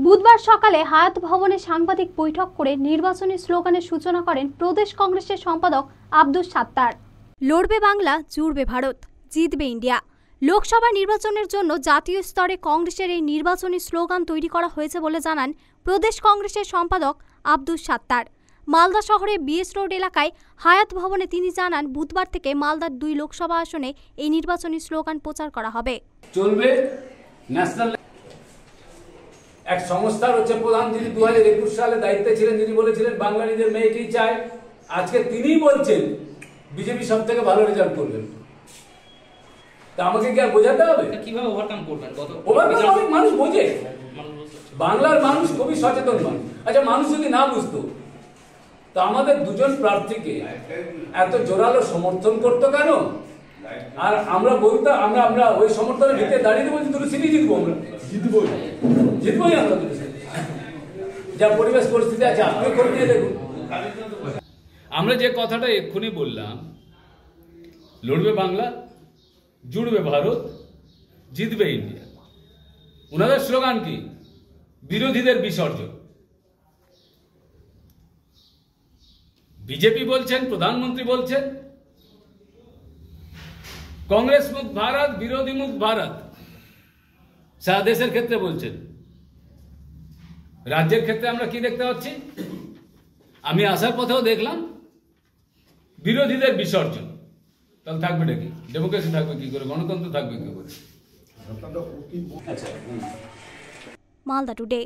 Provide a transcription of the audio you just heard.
বুধবার সকালে হায়াত ভবনে সাংবাদিক বৈঠক করে নির্বাচনী স্লোগানের সূচনা করেন প্রদেশ কংগ্রেসের সম্পাদক আব্দুস সাত্তার। লড়বে বাংলা, জুড়বে ভারত, জিতবে ইন্ডিয়া। লোকসভা নির্বাচনের জন্য জাতীয় স্তরে কংগ্রেসের এই নির্বাচনী স্লোগান তৈরি করা হয়েছে বলে জানান প্রদেশ কংগ্রেসের সম্পাদক আব্দুস সাত্তার। মালদা শহরে বিএস রোড এলাকায় হায়াত ভবনে তিনি জানান, বুধবার থেকে মালদার 2 লোকসভা আসনে এই নির্বাচনী স্লোগান প্রচার করা হবে। চলবে ন্যাশনাল এক সংস্থার হচ্ছে প্রধান, যিনি 2021 সালে দায়িত্বে ছিলেন, যিনি বলেছিলেন বাংলা নিজের মেয়েকেই চায়। আজকে তিনিই বলছেন বিজেপি সব থেকে ভালো রেজাল্ট করবেন। তা আমাকে কি আর বোঝাতে হবে? কিভাবে ওভারকাম করবেন? অনেক মানুষ বোঝে, বাংলার মানুষ খুবই সচেতন মানুষ। আচ্ছা, মানুষ যদি না বুঝতো তো আমাদের দুজন প্রার্থীকে এত জোরালো সমর্থন করতো কেন? আর আমরা বলতাম আমরা ওই সমর্থনের ভিতরে দাঁড়িয়ে বলছি দুটো সিটি জিতবো, আমরা জিতবোই আমরা দুটো সিটি। যা পরিবেশ পরিস্থিতি আছে আপনি করে নিয়ে দেখুন। আমরা যে কথাটা এক্ষুনি বললাম, লড়বে বাংলা, জুড়বে ভারত, জিতবে ইন্ডিয়া। ওনাদের স্লোগান কি? বিরোধীদের বিসর্জন। বিজেপি বলছেন, প্রধানমন্ত্রী বলছেন কংগ্রেস মুক্ত ভারত, বিরোধী মুক্ত ভারত। সারা দেশের ক্ষেত্রে বলছেন। রাজ্যের ক্ষেত্রে আমরা কি দেখতে পাচ্ছি? আমি আসার পথেও দেখলাম বিরোধীদের বিসর্জন। তাহলে থাকবে নাকি? ডেমোক্রেসি থাকবে কি করে? গণতন্ত্র থাকবে কি করে? মালদা টুডে।